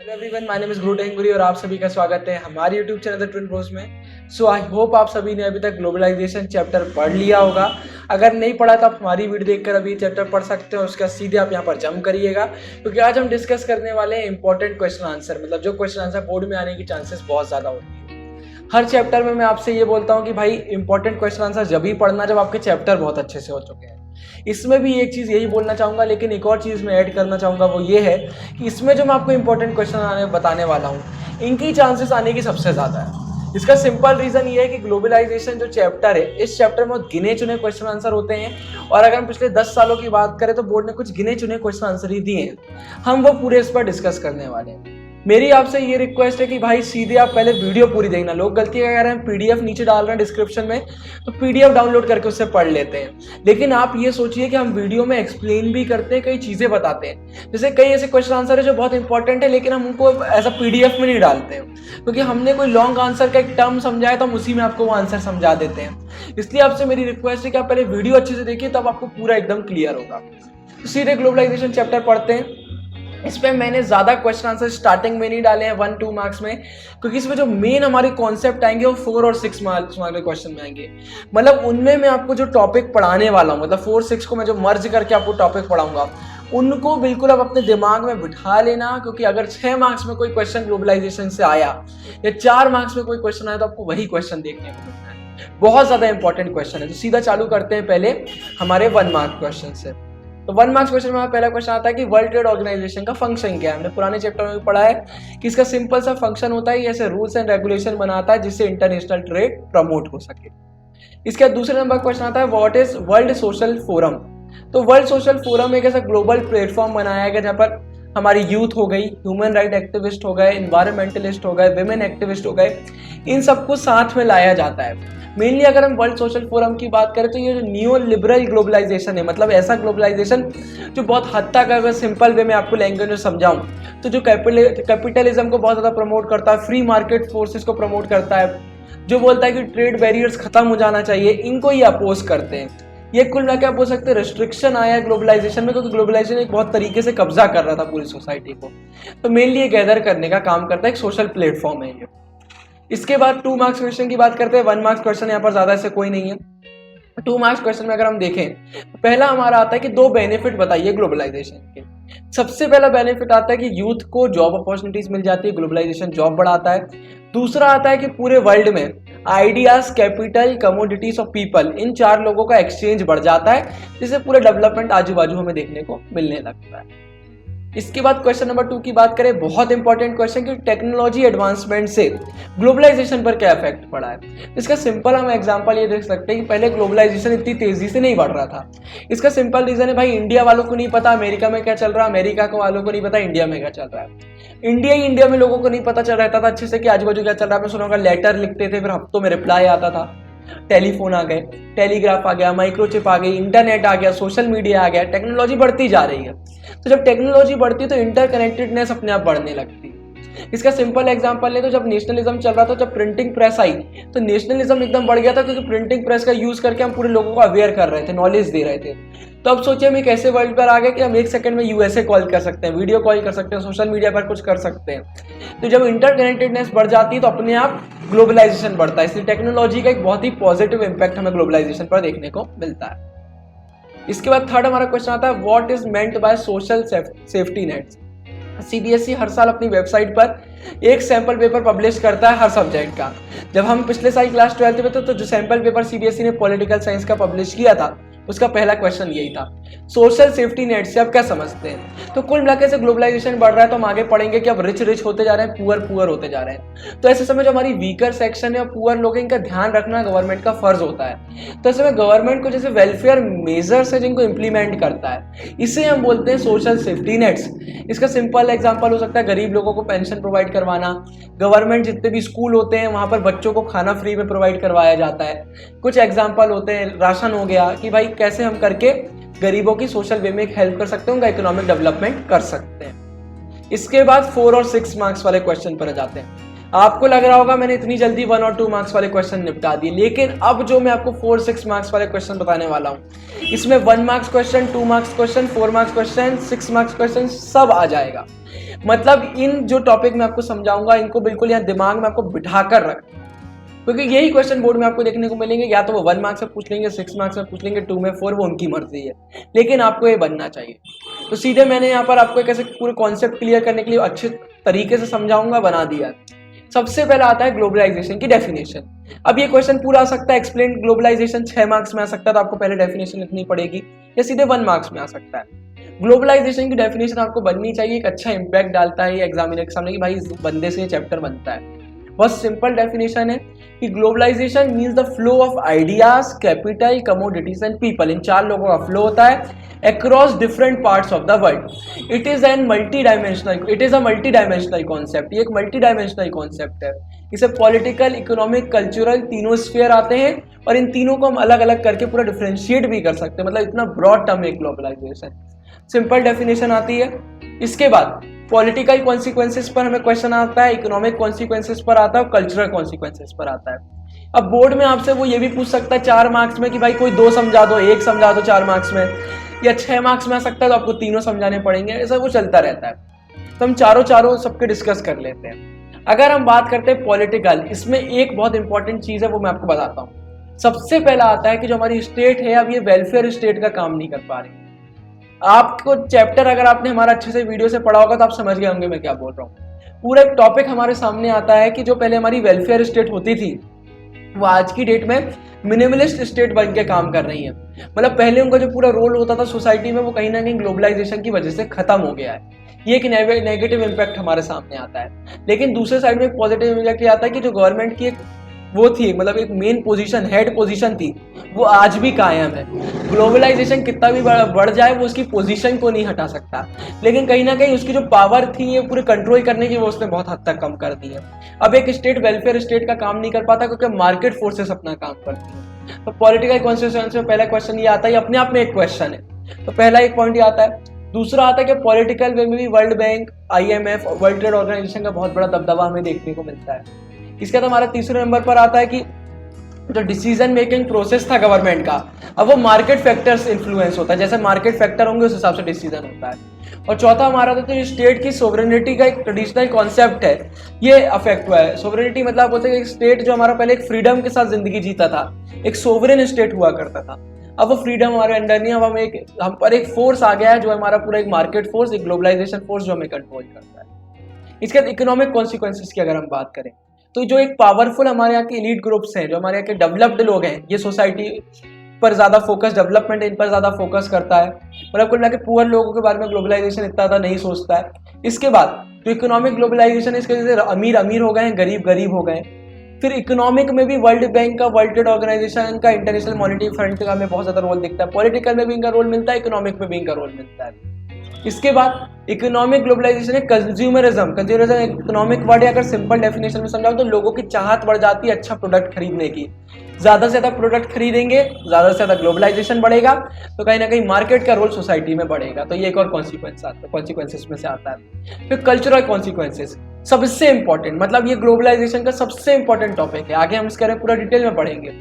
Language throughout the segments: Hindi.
Hello everyone, my name is गुरु टेंगुरी और आप सभी का स्वागत है हमारे YouTube channel the twin Bros में। सो आई होप आप सभी ने अभी तक ग्लोबलाइजेशन चैप्टर पढ़ लिया होगा। अगर नहीं पढ़ा तो आप हमारी वीडियो देखकर अभी चैप्टर पढ़ सकते हो, उसका सीधे आप यहाँ पर जंप करिएगा, क्योंकि आज हम डिस्कस करने वाले हैं इंपॉर्टेंट क्वेश्चन आंसर, मतलब जो क्वेश्चन आंसर बोर्ड में आने की चांसेस बहुत ज़्यादा होती है। हर चैप्टर में मैं आपसे ये बोलता हूँ कि भाई इंपॉर्टेंट क्वेश्चन आंसर जब ही पढ़ना जब आपके चैप्टर बहुत अच्छे से हो चुके हैं। इसमें भी एक चीज़ यही बोलना चाहूँगा, लेकिन एक और चीज़ मैं ऐड करना चाहूँगा, वो ये है कि इसमें जो मैं आपको इंपॉर्टेंट क्वेश्चन बताने वाला हूँ, इनकी चांसेस आने की सबसे ज़्यादा है। इसका सिंपल रीज़न ये है कि ग्लोबलाइजेशन जो चैप्टर है, इस चैप्टर में बहुत गिने चुने क्वेश्चन आंसर होते हैं, और अगर हम पिछले 10 सालों की बात करें तो बोर्ड ने कुछ गिने चुने क्वेश्चन आंसर ही दिए हैं। हम वो पूरे इस पर डिस्कस करने वाले हैं। मेरी आपसे ये रिक्वेस्ट है कि भाई सीधे आप पहले वीडियो पूरी देखना। लोग गलती क्या कर रहे हैं, पीडीएफ नीचे डाल रहे हैं डिस्क्रिप्शन में, तो पीडीएफ डाउनलोड करके उससे पढ़ लेते हैं। लेकिन आप ये सोचिए कि हम वीडियो में एक्सप्लेन भी करते हैं, कई चीज़ें बताते हैं। जैसे कई ऐसे क्वेश्चन आंसर है जो बहुत इंपॉर्टेंट है, लेकिन हम उनको ऐसा पीडीएफ में नहीं डालते हैं, क्योंकि हमने कोई लॉन्ग आंसर का एक टर्म समझाया तो हम उसी में आपको वो आंसर समझा देते हैं। इसलिए आपसे मेरी रिक्वेस्ट है कि आप पहले वीडियो अच्छे से देखिए, तब आपको पूरा एकदम क्लियर होगा। सीधे ग्लोबलाइजेशन चैप्टर पढ़ते हैं। इस पर मैंने ज़्यादा क्वेश्चन आंसर स्टार्टिंग में नहीं डाले हैं 1-2 मार्क्स में, क्योंकि इसमें जो मेन हमारे कॉन्सेप्ट आएंगे वो 4 और 6 मार्क्स के क्वेश्चन में आएंगे। मतलब उनमें मैं आपको जो टॉपिक पढ़ाने वाला हूँ, मतलब 4-6 को मैं जो मर्ज करके आपको टॉपिक पढ़ाऊंगा, उनको बिल्कुल आप अपने दिमाग में बिठा लेना, क्योंकि अगर 6 मार्क्स में कोई क्वेश्चन ग्लोबलाइजेशन से आया या 4 मार्क्स में कोई क्वेश्चन आया तो आपको वही क्वेश्चन देखने को मिलता है। बहुत ज़्यादा इंपॉर्टेंट क्वेश्चन है। तो सीधा चालू करते हैं पहले हमारे 1 मार्क क्वेश्चन से। तो 1 मार्क्स क्वेश्चन में पहला क्वेश्चन आता है कि वर्ल्ड ट्रेड ऑर्गेनाइजेशन का फंक्शन क्या है। हमने पुराने चैप्टर में भी पढ़ा है कि इसका सिंपल सा फंक्शन होता है, ऐसे रूल्स एंड रेगुलेशन बनाता है जिससे इंटरनेशनल ट्रेड प्रमोट हो सके। इसके दूसरे नंबर क्वेश्चन आता है what is world social forum. तो वर्ल्ड सोशल फोरम एक ऐसा ग्लोबल प्लेटफॉर्म बनाया गया जहाँ पर हमारी यूथ हो गई, ह्यूमन राइट एक्टिविस्ट हो गए, इन्वायरमेंटलिस्ट हो गए, विमेन एक्टिविस्ट हो गए, इन सबको साथ में लाया जाता है। मेनली अगर हम वर्ल्ड सोशल फोरम की बात करें तो ये जो न्यू लिबरल ग्लोबलाइजेशन है, मतलब ऐसा ग्लोबलाइजेशन जो बहुत हद तक, अगर सिंपल वे में आपको लैंग्वेज में समझाऊं तो जो कैपिटलिज्म को बहुत ज़्यादा प्रमोट करता है, फ्री मार्केट फोर्सेस को प्रमोट करता है, जो बोलता है कि ट्रेड बैरियर्स खत्म हो जाना चाहिए, इनको ये अपोज करते हैं। ये कुल मिला के आप बोल सकते हैं रिस्ट्रिक्शन आया है ग्लोबलाइजेशन में, क्योंकि ग्लोबलाइजेशन एक बहुत तरीके से कब्जा कर रहा था पूरी सोसाइटी को। तो मेनली ये गैदर करने का काम करता है, एक सोशल प्लेटफॉर्म है ये। इसके बाद 2 मार्क्स क्वेश्चन की बात करते हैं। 1 मार्क्स क्वेश्चन यहाँ पर ज़्यादा ऐसे कोई नहीं है। 2 मार्क्स क्वेश्चन में अगर हम देखें, पहला हमारा आता है कि 2 बेनिफिट बताइए ग्लोबलाइजेशन के। सबसे पहला बेनिफिट आता है कि यूथ को जॉब अपॉर्चुनिटीज मिल जाती है, ग्लोबलाइजेशन जॉब बढ़ाता है। दूसरा आता है कि पूरे वर्ल्ड में आइडियाज, कैपिटल, कमोडिटीज और पीपल, इन 4 लोगों का एक्सचेंज बढ़ जाता है, जिससे पूरे डेवलपमेंट आजू बाजू हमें देखने को मिलने लगता है। इसके बाद क्वेश्चन नंबर 2 की बात करें, बहुत इंपॉर्टेंट क्वेश्चन कि टेक्नोलॉजी एडवांसमेंट से ग्लोबलाइजेशन पर क्या इफेक्ट पड़ा है। इसका सिंपल हम एग्जांपल ये देख सकते हैं कि पहले ग्लोबलाइजेशन इतनी तेजी से नहीं बढ़ रहा था। इसका सिंपल रीजन है, भाई इंडिया वालों को नहीं पता अमेरिका में क्या चल रहा है, अमेरिका को वालों को नहीं पता इंडिया में क्या चल रहा है, इंडिया में लोगों को नहीं पता चल रहता था अच्छे से कि आजू बाजू क्या चल रहा है। मैं सुना होगा लेटर लिखते थे, फिर हफ्तों में रिप्लाई आता था। टेलीफोन आ गए, टेलीग्राफ आ गया, माइक्रोचिप आ गई, इंटरनेट आ गया, सोशल मीडिया आ गया, टेक्नोलॉजी बढ़ती जा रही है। तो जब टेक्नोलॉजी बढ़ती है तो इंटरकनेक्टेडनेस अपने आप बढ़ने लगती है। इसका सिंपल एग्जांपल ले तो जब नेशनलिज्म चल रहा था, जब प्रिंटिंग प्रेस आई तो नेशनलिज्म एकदम बढ़ गया था, क्योंकि प्रिंटिंग प्रेस का यूज करके हम पूरे लोगों को अवेयर कर रहे थे, नॉलेज दे रहे थे। तो अब सोचिए हम एक ऐसे वर्ल्ड पर आ गए कि हम 1 सेकंड में यूएसए कॉल कर सकते हैं, वीडियो कॉल कर सकते हैं, सोशल मीडिया पर कुछ कर सकते हैं। तो जब इंटरकनेक्टेडनेस बढ़ जाती है तो अपने आप ग्लोबलाइजेशन बढ़ता है। इसलिए टेक्नोलॉजी का एक बहुत ही पॉजिटिव इंपैक्ट हमें ग्लोबलाइजेशन पर देखने को मिलता है। इसके बाद थर्ड हमारा क्वेश्चन आता है what is meant by social safety nets. CBSE हर साल अपनी वेबसाइट पर एक सैंपल पेपर पब्लिश करता है हर सब्जेक्ट का। जब हम पिछले साल क्लास 12th में थे तो जो सैंपल पेपर सीबीएसई ने पॉलिटिकल साइंस का पब्लिश किया था, उसका पहला क्वेश्चन यही था, सोशल सेफ्टी नेट से आप क्या समझते हैं। तो कुल मिलाकर से ग्लोबलाइजेशन बढ़ रहा है तो हम आगे पढ़ेंगे कि अब रिच होते जा रहे हैं, पुअर होते जा रहे हैं। तो ऐसे समय जो हमारी वीकर सेक्शन है और पुअर लोग, इनका ध्यान रखना गवर्नमेंट का फर्ज होता है। तो ऐसे में गवर्नमेंट को जैसे वेलफेयर मेजर्स है जिनको इंप्लीमेंट करता है, इसे हम बोलते हैं सोशल सेफ्टी नेट्स। इसका सिंपल एग्जाम्पल हो सकता है गरीब लोगों को पेंशन प्रोवाइड करवाना, गवर्नमेंट जितने भी स्कूल होते हैं वहाँ पर बच्चों को खाना फ्री में प्रोवाइड करवाया जाता है। कुछ एग्जाम्पल होते हैं राशन हो गया, कि भाई कैसे हम करके गरीबों की सोशल वे में एक हेल्प कर सकते हैं, उनका इकोनॉमिक डेवलपमेंट कर सकते हैं। इसके बाद 4 और 6 मार्क्स वाले क्वेश्चन पर जाते हैं। आपको लग रहा होगा मैंने इतनी जल्दी 1 और 2 मार्क्स वाले क्वेश्चन निपटा दिए, लेकिन अब जो मैं आपको 4-6 मार्क्स वाले क्वेश्चन बताने वाला हूँ, इसमें 1 marks question, 2 marks question, 4 marks question, 6 marks question सब आ जाएगा। मतलब इन जो टॉपिक मैं आपको समझाऊंगा इनको बिल्कुल यहाँ दिमाग में आपको बिठा कर रख, क्योंकि यही क्वेश्चन बोर्ड में आपको देखने को मिलेंगे। या तो वो 1 मार्क्स में पूछ लेंगे, 6 मार्क्स में पूछ लेंगे, 2 में 4, वो उनकी मर्जी है, लेकिन आपको ये बनना चाहिए। तो सीधे मैंने यहाँ पर आपको कैसे पूरे कॉन्सेप्ट क्लियर करने के लिए अच्छे तरीके से समझाऊंगा, बना दिया। सबसे पहला आता है ग्लोबलाइजेशन की डेफिनेशन। अब ये क्वेश्चन पूरा आ सकता है, एक्सप्लेन ग्लोबलाइजेशन 6 मार्क्स में आ सकता है, तो आपको पहले डेफिनेशन लिखनी पड़ेगी, या सीधे 1 मार्क्स में आ सकता है। ग्लोबलाइजेशन की डेफिनेशन आपको बननी चाहिए, एक अच्छा इंपैक्ट डालता है एग्जामिनर के सामने कि भाई इस बंदे से ये चैप्टर बनता है। बहुत सिंपल डेफिनेशन है कि globalisation means the flow of ideas, capital, commodities and people, इन 4 लोगों का फ्लो होता है across different parts of the world. It is a multi-dimensional concept. ये एक multi-dimensional concept है। इसे पॉलिटिकल, इकोनॉमिक, कल्चरल तीनों स्फीयर आते हैं, और इन तीनों को हम अलग अलग करके पूरा डिफरेंशिएट भी कर सकते हैं। मतलब इतना ब्रॉड टर्म है ग्लोबलाइजेशन। सिंपल डेफिनेशन आती है। इसके बाद पॉलिटिकल कॉन्सिक्वेंसेस पर हमें क्वेश्चन आता है, इकोनॉमिक कॉन्सिक्वेंसेस पर आता है, और कल्चरल कॉन्सिक्वेंसेस पर आता है। अब बोर्ड में आपसे वो ये भी पूछ सकता है 4 मार्क्स में कि भाई कोई 2 समझा दो, 1 समझा दो 4 मार्क्स में, या 6 मार्क्स में आ सकता है तो आपको तीनों समझाने पड़ेंगे। ऐसा वो चलता रहता है, तो हम चारों सबके डिस्कस कर लेते हैं। अगर हम बात करते हैं पॉलिटिकल, इसमें एक बहुत इंपॉर्टेंट चीज है, वो मैं आपको बताता हूँ। सबसे पहला आता है कि जो हमारी स्टेट है, अब ये वेलफेयर स्टेट का काम नहीं कर पा रही। आपको चैप्टर अगर आपने हमारा अच्छे से वीडियो से पढ़ा होगा तो आप समझ गए होंगे मैं क्या बोल रहा हूँ। पूरा एक टॉपिक हमारे सामने आता है कि जो पहले हमारी वेलफेयर स्टेट होती थी, वो आज की डेट में मिनिमलिस्ट स्टेट बन के काम कर रही है। मतलब पहले उनका जो पूरा रोल होता था सोसाइटी में, वो कहीं ना कहीं ग्लोबलाइजेशन की वजह से खत्म हो गया है। ये एक नेगेटिव इम्पैक्ट हमारे सामने आता है। लेकिन दूसरे साइड में एक पॉजिटिव इम्पैक्ट आता है कि जो गवर्नमेंट की एक वो थी, मतलब एक मेन पोजीशन, हेड पोजीशन थी, वो आज भी कायम है। ग्लोबलाइजेशन कितना भी बढ़ जाए, वो उसकी पोजीशन को नहीं हटा सकता, लेकिन कहीं ना कहीं उसकी जो पावर थी ये पूरे कंट्रोल करने की, वो उसने बहुत हद तक कम कर दी है। अब एक स्टेट वेलफेयर स्टेट का काम नहीं कर पाता क्योंकि मार्केट फोर्सेस अपना काम करती है। तो पॉलिटिकल कॉन्स्टिट्यूशन में पहला क्वेश्चन ये आता है, अपने आप में एक क्वेश्चन है, तो पहला एक पॉइंट ये आता है। दूसरा आता है कि पॉलिटिकल वे में भी World Bank, IMF, World Trade Organization का बहुत बड़ा दबदबा हमें देखने को मिलता है। इसके बाद हमारा तीसरे नंबर पर आता है कि जो डिसीजन मेकिंग प्रोसेस था गवर्नमेंट का, अब वो मार्केट फैक्टर्स इन्फ्लुएंस होता है, जैसे मार्केट फैक्टर होंगे उस हिसाब से डिसीजन होता है। और चौथा हमारा तो जो स्टेट की सोवरेनिटी का एक ट्रेडिशनल कॉन्सेप्ट है, ये अफेक्ट हुआ है। सोवरेनिटी मतलब बोलते हैं कि स्टेट जो हमारा पहले एक फ्रीडम के साथ जिंदगी जीता था, एक सोवरेन स्टेट हुआ करता था, अब वो फ्रीडम हमारे अंडर नहीं, अब हम पर एक फोर्स आ गया है जो हमारा पूरा एक मार्केट फोर्स, एक ग्लोबलाइजेशन फोर्स जो हमें कंट्रोल करता है। इसके बाद इकोनॉमिक कॉन्सिक्वेंसेस की अगर हम बात करें, तो जो एक पावरफुल हमारे यहाँ के एलीट ग्रुप्स हैं, जो हमारे यहाँ के डेवलप्ड लोग हैं, ये सोसाइटी पर ज्यादा फोकस, डेवलपमेंट इन पर ज्यादा फोकस करता है। मतलब कुल मिला के पुअर लोगों के बारे में ग्लोबलाइजेशन इतना ज्यादा नहीं सोचता है। इसके बाद जो इकोनॉमिक ग्लोबलाइजेशन है, इसके वजह से अमीर अमीर हो गए हैं, गरीब गरीब हो गए। फिर इकोनॉमिक में भी वर्ल्ड बैंक का, वर्ल्ड ट्रेड ऑर्गेनाइजेशन का, इंटरनेशनल मॉनेटरी फंड का हमें बहुत ज्यादा रोल दिखता है। पॉलिटिकल में भी इनका रोल मिलता है, इकोनॉमिक में भी इनका रोल मिलता है। इसके बाद इकोनॉमिक ग्लोबलाइजेशन है कंज्यूमरिज्म। कंज्यूमरिज्म इकोनॉमिक वर्ड है, अगर सिंपल डेफिनेशन में समझाओ तो लोगों की चाहत बढ़ जाती है अच्छा प्रोडक्ट खरीदने की। ज्यादा से ज्यादा प्रोडक्ट खरीदेंगे, ज्यादा से ज्यादा ग्लोबलाइजेशन बढ़ेगा, तो कहीं ना कहीं मार्केट का रोल सोसाइटी में बढ़ेगा। तो ये एक और कॉन्सिक्वेंसेस में से आता है। फिर कल्चरल कॉन्सिक्वेंसेस सबसे इंपॉर्टेंट, मतलब ये ग्लोबलाइजेशन का सबसे इंपॉर्टेंट टॉपिक है। आगे हम इसके पूरा डिटेल में पढ़ेंगे।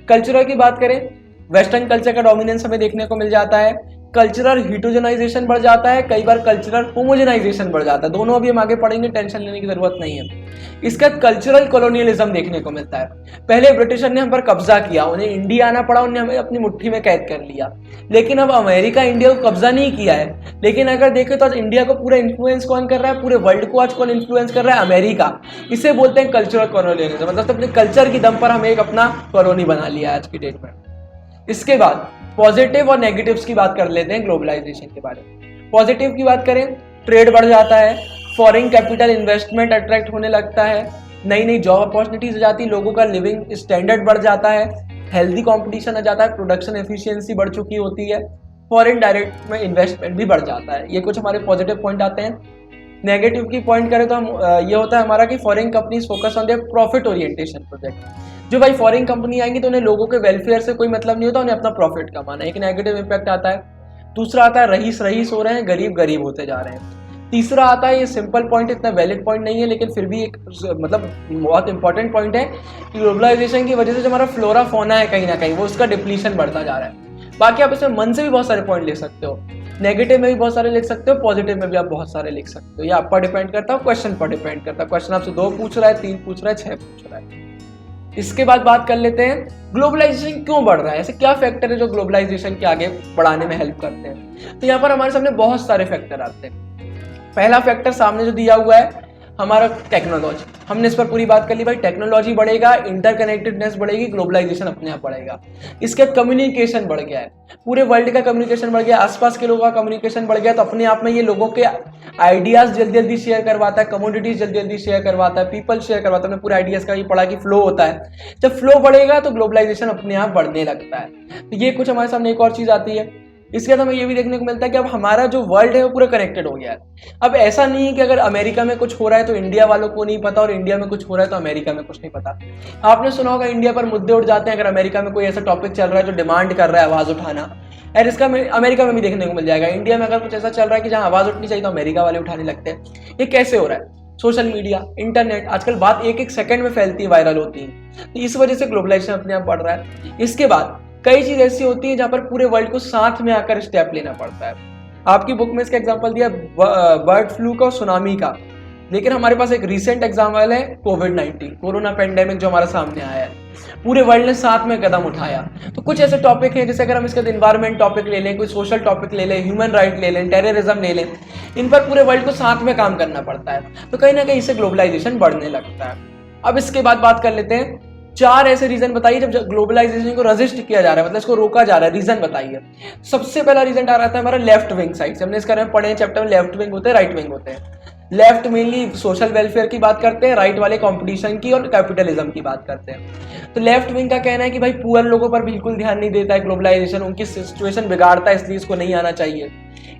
कल्चरल की बात करें, वेस्टर्न कल्चर का डोमिनेंस हमें देखने को मिल जाता है। कल्चरल हिटोजेनाइजेशन बढ़ जाता है, कई बार कल्चरल होमोजेनाइजेशन बढ़ जाता है। दोनों अभी हम आगे पढ़ेंगे, टेंशन लेने की जरूरत नहीं है। इसका कल्चरल कॉलोनियलिज्म देखने को मिलता है। पहले ब्रिटिशर ने हम पर कब्जा किया, उन्हें इंडिया आना पड़ा, उन्हें हमें अपनी मुट्ठी में कैद कर लिया। लेकिन अब अमेरिका इंडिया को कब्जा नहीं किया है, लेकिन अगर देखें तो आज इंडिया को पूरा इन्फ्लुएंस कौन कर रहा है, पूरे वर्ल्ड को आज कौन इन्फ्लुएंस कर रहा है, अमेरिका। इसे बोलते हैं कल्चरल कॉलोनियलिज्म, मतलब अपने कल्चर की दम पर हमें एक अपना कॉलोनी बना लिया आज की डेट में। इसके बाद पॉजिटिव और नेगेटिव्स की बात कर लेते हैं ग्लोबलाइजेशन के बारे में। पॉजिटिव की बात करें, ट्रेड बढ़ जाता है, फॉरेन कैपिटल इन्वेस्टमेंट अट्रैक्ट होने लगता है, नई नई जॉब अपॉर्चुनिटीज आ जाती, लोगों का लिविंग स्टैंडर्ड बढ़ जाता है, हेल्दी कंपटीशन आ जाता है, प्रोडक्शन एफिशिएंसी बढ़ चुकी होती है, फॉरेन डायरेक्ट में इन्वेस्टमेंट भी बढ़ जाता है। ये कुछ हमारे पॉजिटिव पॉइंट आते हैं। नेगेटिव की पॉइंट करें तो हम ये होता है हमारा कि foreign companies focus on their profit orientation project. जो भाई फॉरेन कंपनी आएंगी तो उन्हें लोगों के वेलफेयर से कोई मतलब नहीं होता, उन्हें अपना प्रॉफिट कमाना है, एक नेगेटिव इंपैक्ट आता है। दूसरा आता है रईस रईस हो रहे हैं, गरीब गरीब होते जा रहे हैं। तीसरा आता है, ये सिंपल पॉइंट, इतना वैलिड पॉइंट नहीं है लेकिन फिर भी एक मतलब बहुत इंपॉर्टेंट पॉइंट है कि ग्लोबलाइजेशन की वजह से जो हमारा फ्लोरा फोना है कहीं ना कहीं वो उसका डिप्लीशन बढ़ता जा रहा है। बाकी आप इसमें मन से भी बहुत सारे पॉइंट ले सकते हो, नेगेटिव में भी बहुत सारे लिख सकते हो, पॉजिटिव में भी आप बहुत सारे लिख सकते हो, ये आप पर डिपेंड करता है, क्वेश्चन पर डिपेंड करता है। क्वेश्चन आपसे 2 पूछ रहा है, 3 पूछ रहा है, 6 पूछ रहा है। इसके बाद बात कर लेते हैं ग्लोबलाइजेशन क्यों बढ़ रहा है, ऐसे क्या फैक्टर है जो ग्लोबलाइजेशन के आगे बढ़ाने में हेल्प करते हैं। तो यहाँ पर हमारे सामने बहुत सारे फैक्टर आते हैं। पहला फैक्टर सामने जो दिया हुआ है हमारा टेक्नोलॉजी, हमने इस पर पूरी बात कर ली भाई। टेक्नोलॉजी बढ़ेगा, इंटरकनेक्टेडनेस बढ़ेगी, ग्लोबलाइजेशन अपने आप बढ़ेगा। इसके कम्युनिकेशन बढ़ गया है, पूरे वर्ल्ड का कम्युनिकेशन बढ़ गया, आसपास के लोगों का कम्युनिकेशन बढ़ गया, तो अपने आप में ये लोगों के आइडियाज जल्दी जल्दी शेयर करवाता है, कमोडिटीज जल्दी जल्दी शेयर करवाता है, पीपल शेयर करवाता है। हमने पूरे आइडियाज का ये पढ़ा कि फ्लो होता है, जब फ्लो बढ़ेगा तो ग्लोबलाइजेशन अपने आप बढ़ने लगता है। तो ये कुछ हमारे सामने एक और चीज आती है। इसके बाद हमें ये भी देखने को मिलता है कि अब हमारा जो वर्ल्ड है वो पूरा कनेक्टेड हो गया है। अब ऐसा नहीं है कि अगर अमेरिका में कुछ हो रहा है तो इंडिया वालों को नहीं पता, और इंडिया में कुछ हो रहा है तो अमेरिका में कुछ नहीं पता। आपने सुना होगा इंडिया पर मुद्दे उठ जाते हैं अगर अमेरिका में कोई ऐसा टॉपिक चल रहा है जो डिमांड कर रहा है आवाज उठाना, और इसका अमेरिका में भी देखने को मिल जाएगा। इंडिया में अगर कुछ ऐसा चल रहा है कि जहां आवाज उठनी चाहिए तो अमेरिका वाले उठाने लगते हैं। ये कैसे हो रहा है? सोशल मीडिया, इंटरनेट, आजकल बात एक एक सेकंड में फैलती है, वायरल होती है, तो इस वजह से ग्लोबलाइजेशन अपने आप बढ़ रहा है। इसके बाद कई चीज ऐसी होती है जहां पर पूरे वर्ल्ड को साथ में आकर स्टेप लेना पड़ता है। आपकी बुक में इसका एग्जांपल दिया बर्ड फ्लू का और सुनामी का, लेकिन हमारे पास एक रीसेंट एग्जांपल है कोविड-19, कोरोना पेंडेमिक जो हमारे सामने आया है। पूरे वर्ल्ड ने साथ में कदम उठाया। तो कुछ ऐसे टॉपिक हैं जैसे अगर हम इसका एनवायरमेंट टॉपिक ले लें, कोई सोशल टॉपिक ले लें, ह्यूमन राइट ले लें, टेररिज्म ले लें, इन पर पूरे वर्ल्ड को साथ में काम करना पड़ता है। तो कहीं ना कहीं इससे ग्लोबलाइजेशन बढ़ने लगता है। अब इसके बाद बात कर लेते हैं 4 ऐसे रीजन बताइए जब ग्लोबलाइजेशन को रेजिस्ट किया जा रहा है, मतलब इसको रोका जा रहा है, रीजन बताइए। सबसे पहला रीजन आ रहा था हमारा लेफ्ट विंग साइड से। हमने इसके बारे में पढ़े हैं चैप्टर में, लेफ्ट विंग होते हैं, राइट विंग होते हैं। लेफ्ट मेनली सोशल वेलफेयर की बात करते हैं, राइट वाले कंपटीशन की और कैपिटलिज्म की बात करते हैं। तो लेफ्ट विंग का कहना है कि भाई पुअर लोगों पर बिल्कुल ध्यान नहीं देता है ग्लोबलाइजेशन, उनकी सिचुएशन बिगाड़ता है इसलिए इसको नहीं आना चाहिए।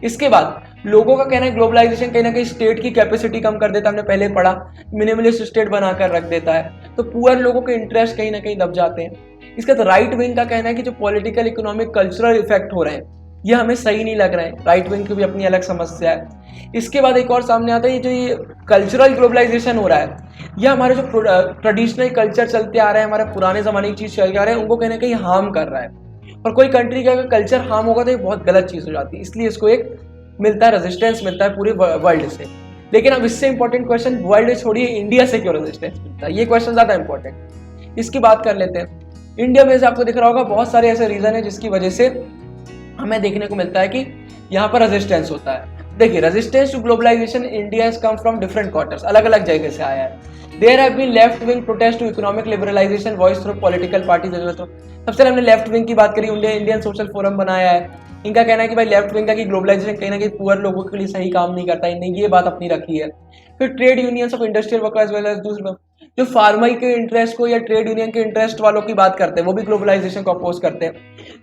इसके बाद लोगों का कहना है ग्लोबलाइजेशन कहीं ना कहीं स्टेट की कैपेसिटी कम कर देता है, हमने पहले पढ़ा, मिनिमलिस्ट स्टेट बनाकर रख देता है, तो पुअर लोगों के इंटरेस्ट कहीं ना कहीं दब जाते हैं। इसके बाद राइट विंग का कहना है कि जो पॉलिटिकल, इकोनॉमिक, कल्चरल इफेक्ट हो रहे हैं ये हमें सही नहीं लग रहे हैं। राइट विंग की भी अपनी अलग समस्या है। इसके बाद एक और सामने आता है ये जो ये कल्चरल ग्लोबलाइजेशन हो रहा है, ये हमारे जो ट्रेडिशनल कल्चर चलते आ रहे हैं, हमारे पुराने जमाने की चीज चल आ रहे हैं, उनको कहीं ना कहीं हार्म कर रहा है। और कोई कंट्री का अगर कल्चर हार्म होगा तो ये बहुत गलत चीज हो जाती है, इसलिए इसको एक मिलता है, रेजिस्टेंस मिलता है पूरे वर्ल्ड से। लेकिन अब इससे इंपॉर्टेंट क्वेश्चन, वर्ल्ड छोड़िए, इंडिया से क्यों रेजिस्टेंस मिलता है, ये क्वेश्चन ज्यादा इंपॉर्टेंट। इसकी बात कर लेते हैं। इंडिया में से आपको दिख रहा होगा बहुत सारे ऐसे रीजन है जिसकी वजह से हमें देखने को मिलता है कि यहाँ पर रेजिस्टेंस होता है। देखिए, resistance to globalisation India has come from different quarters, अलग अलग जगह से आया है। There have been left wing protest to economic liberalisation voice through political parties. तो सबसे पहले हमने लेफ्ट विंग की बात करी, इंडियन सोशल फोरम बनाया है। इनका कहना है कि भाई लेफ्ट विंग का कि ग्लोबलाइजेशन कहीं ना कहीं पुअर लोगों के लिए सही काम नहीं करता, इन्हें ये बात अपनी रखी है। फिर trade unions of industrial workers well as दूसरे जो फार्मर के इंटरेस्ट को या ट्रेड यूनियन के इंटरेस्ट वालों की बात करते हैं, वो भी ग्लोबलाइजेशन को अपोज करते हैं।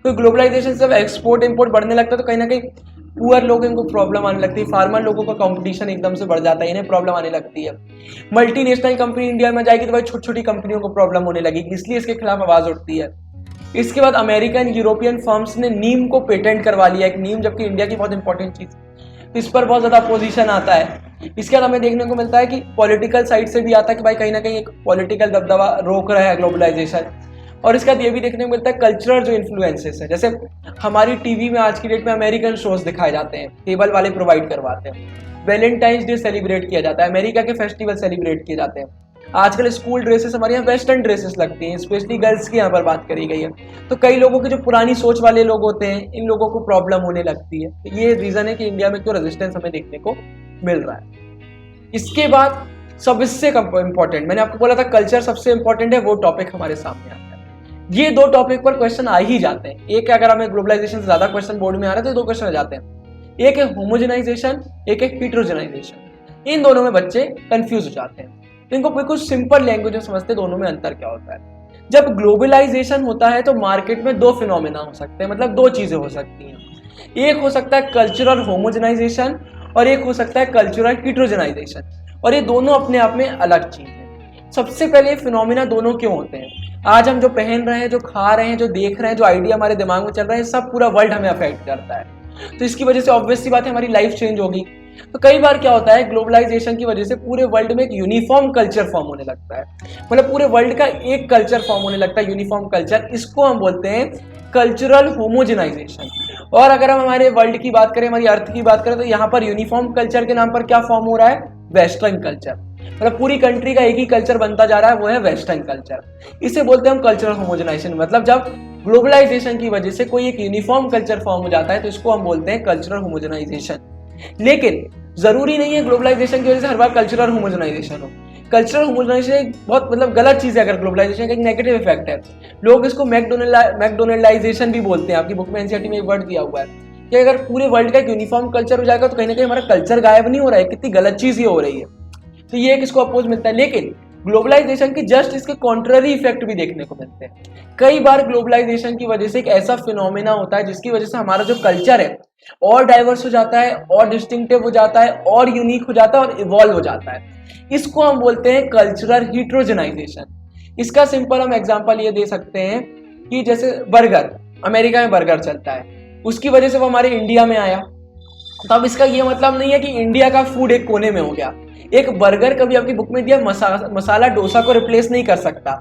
तो ग्लोबलाइजेशन से एक्सपोर्ट इंपोर्ट बढ़ने लगता है तो कहीं ना कहीं पुअर लोग इनको प्रॉब्लम आने लगती है, फार्मर लोगों का कंपटीशन एकदम से बढ़ जाता है, इन्हें प्रॉब्लम आने लगती है। मल्टीनेशनल कंपनी इंडिया में जाएगी तो भाई छोटी छोटी कंपनियों को प्रॉब्लम होने लगेगी, इसलिए इसके खिलाफ आवाज उठती है। इसके बाद अमेरिकन यूरोपियन फर्म्स ने नीम को पेटेंट करवा लिया, एक नीम जबकि इंडिया की बहुत इंपॉर्टेंट चीज, इस पर बहुत ज्यादा अपोजिशन आता है। इसके बाद हमें देखने को मिलता है कि पॉलिटिकल साइड से भी आता है कि भाई कहीं ना कहीं एक पॉलिटिकल दबदबा रोक रहा है ग्लोबलाइजेशन। और इसके बाद ये भी देखने को मिलता है कल्चरल जो इन्फ्लुएंसेस है, जैसे हमारी टीवी में आज की डेट में अमेरिकन शोज दिखाए जाते हैं, केबल वाले प्रोवाइड करवाते हैं, वैलेंटाइंस डे सेलिब्रेट किया जाता है, अमेरिका के फेस्टिवल सेलिब्रेट किए जाते हैं। आजकल स्कूल ड्रेसेस हमारे यहाँ वेस्टर्न ड्रेसेस लगती हैं, स्पेशली गर्ल्स की यहाँ पर बात करी गई है। तो कई लोगों की जो पुरानी सोच वाले लोग होते हैं, इन लोगों को प्रॉब्लम होने लगती है। तो ये रीजन है कि इंडिया में क्यों रेजिस्टेंस हमें देखने को मिल रहा है। इसके बाद सबसे इंपॉर्टेंट, मैंने आपको बोला था कल्चर सबसे इंपॉर्टेंट है, वो टॉपिक हमारे सामने आता है। ये 2 टॉपिक पर क्वेश्चन आ ही जाते हैं। एक अगर हमें ग्लोबलाइजेशन से ज्यादा क्वेश्चन बोर्ड में आ रहा है तो 2 क्वेश्चन आ जाते हैं। एक है होमोजेनाइजेशन, एक है हीटेरोजेनाइजेशन। इन दोनों में बच्चे कंफ्यूज हो जाते हैं। तो इनको बिल्कुल सिंपल लैंग्वेज में समझते दोनों में अंतर क्या होता है। जब ग्लोबलाइजेशन होता है तो मार्केट में 2 फिनोमेना हो सकते हैं, मतलब 2 चीजें हो सकती हैं। एक हो सकता है कल्चरल होमोजेनाइजेशन और एक हो सकता है कल्चरल हीटेरोजेनाइजेशन, और ये दोनों अपने आप में अलग चीज है। सबसे पहले फिनोमेना दोनों क्यों होते हैं? आज हम जो पहन रहे हैं, जो खा रहे हैं, जो देख रहे हैं, जो आइडिया हमारे दिमाग में चल रहा है, सब पूरा वर्ल्ड हमें अफेक्ट करता है। तो इसकी वजह से ऑब्वियस सी बात है हमारी लाइफ चेंज होगी। तो कई बार क्या होता है, ग्लोबलाइजेशन की वजह से पूरे वर्ल्ड में एक यूनिफॉर्म कल्चर फॉर्म होने लगता है, मतलब पूरे वर्ल्ड का एक कल्चर फॉर्म होने लगता है, यूनिफॉर्म कल्चर। इसको हम बोलते हैं कल्चरल होमोजेनाइजेशन। और अगर हम हमारे वर्ल्ड की बात करें, हमारी अर्थ की बात करें, तो यहाँ पर यूनिफॉर्म कल्चर के नाम पर क्या फॉर्म हो रहा है, वेस्टर्न कल्चर। मतलब पूरी कंट्री का एक ही कल्चर बनता जा रहा है, वो है वेस्टर्न कल्चर। इसे बोलते हैं हम कल्चरल होमोजेनाइजेशन। मतलब जब ग्लोबलाइजेशन की वजह से कोई एक यूनिफॉर्म कल्चर फॉर्म हो जाता है तो इसको हम बोलते हैं कल्चरल होमोजेनाइजेशन। लेकिन जरूरी नहीं है ग्लोबलाइजेशन की वजह से हर बार कल्चरल होमोजेनाइजेशन हो। कल्चरल होमोजेनाइजेशन एक बहुत मतलब गलत चीज है। अगर ग्लोबलाइजेशन का एक नेगेटिव इफेक्ट है, लोग इसको मैकडोनल्डाइजेशन भी बोलते हैं। आपकी बुक में एनसीईआरटी में एक वर्ड दिया हुआ है कि अगर पूरे वर्ल्ड का एक यूनिफॉर्म कल्चर हो जाएगा तो कहीं ना कहीं हमारा कल्चर गायब नहीं हो रहा है, कितनी गलत चीज ये हो रही है। तो ये एक इसको अपोज मिलता है। लेकिन ग्लोबलाइजेशन की जस्ट इसके कॉन्ट्ररी इफेक्ट भी देखने को मिलते हैं। कई बार ग्लोबलाइजेशन की वजह से एक ऐसा फिनोमेना होता है जिसकी वजह से हमारा जो कल्चर है और डाइवर्स हो जाता है, और डिस्टिंक्टिव हो जाता है, और यूनिक हो जाता है, और इवॉल्व हो जाता है। इसको हम बोलते हैं कल्चरल हीट्रोजेनाइजेशन। इसका सिंपल हम एग्जांपल ये दे सकते हैं कि जैसे बर्गर, अमेरिका में बर्गर चलता है, उसकी वजह से वो हमारे इंडिया में आया। तो अब इसका ये मतलब नहीं है कि इंडिया का फूड एक कोने में हो गया। एक बर्गर, कभी आपकी बुक में दिया, मसाला डोसा को रिप्लेस नहीं कर सकता।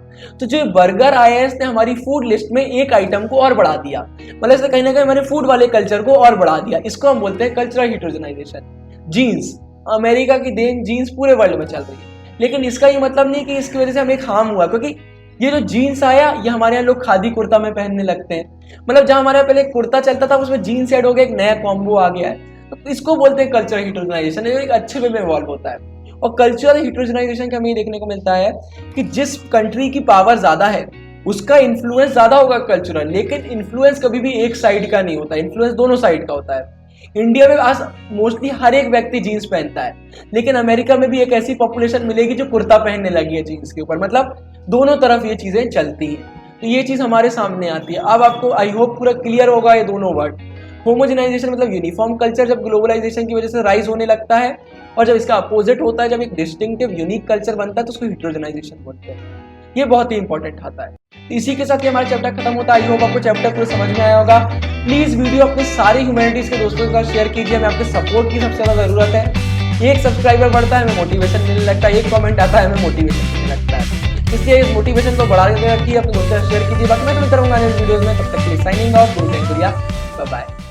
तो जो बर्गर आया है इसने हमारी फूड लिस्ट में एक आइटम को और बढ़ा दिया, मतलब इसने कहीं ना कहीं हमारे फूड वाले कल्चर को और बढ़ा दिया। इसको हम बोलते हैं कल्चरल हीट्रोजेनाइजेशन। जीन्स, अमेरिका की देन जीन्स पूरे वर्ल्ड में चल रही है, लेकिन इसका ये मतलब नहीं कि इसकी वजह से हमें एक हार्म हुआ, क्योंकि ये जो जीन्स आया ये हमारे यहाँ लोग खादी कुर्ता में पहनने लगते हैं। मतलब जहां हमारे यहाँ पहले कुर्ता चलता था उसमें जीन्स ऐड हो गया, एक नया कॉम्बो आ गया है। तो इसको बोलते हैं कल्चरल हीट्रोजेनाइजेशन। ये एक अच्छे वे में इवॉल्व होता है। और कल्चरल हीट्रोजेनाइजेशन का हमें देखने को मिलता है कि जिस कंट्री की पावर ज्यादा है उसका इन्फ्लुएंस ज्यादा होगा कल्चरल, लेकिन इन्फ्लुएंस कभी भी एक साइड का नहीं होता, इन्फ्लुएंस दोनों साइड का होता है। इंडिया में आज मोस्टली हर एक व्यक्ति जीन्स पहनता है, लेकिन अमेरिका में भी एक ऐसी पॉपुलेशन मिलेगी जो कुर्ता पहनने लगी है जीन्स के ऊपर। मतलब दोनों तरफ ये चीजें चलती हैं। तो ये चीज हमारे सामने आती है। अब आपको आई होप पूरा क्लियर होगा ये दोनों वर्ड। होमोजेनाइजेशन मतलब यूनिफॉर्म कल्चर जब ग्लोबलाइजेशन की वजह से राइज होने लगता है, और जब इसका अपोजिट होता है, जब एक डिस्टिंक्टिव यूनिक कल्चर बनता है, तो उसको हीट्रोजेनाइजेशन बोलते हैं। ये बहुत ही इंपॉर्टेंट आता है। तो इसी के साथ ही हमारा चैप्टर खत्म होता है। आई होप आपको चैप्टर पूरा समझ में आया होगा। प्लीज वीडियो अपने सारे ह्यूमैनिटीज के दोस्तों के साथ शेयर कीजिए। हमें आपके सपोर्ट की सबसे ज्यादा जरूरत है। एक सब्सक्राइबर बढ़ता है हमें मोटिवेशन मिलने लगता है, एक कमेंट आता है हमें मोटिवेशन मिलने लगता है। इसलिए इस मोटिवेशन को बढ़ा के रखिए, अपने दोस्तों से शेयर कीजिए। बाकी मैं तुम्हें करूंगा नेक्स्ट वीडियोस में। तब तक के लिए साइनिंग ऑफ, बाय बाय।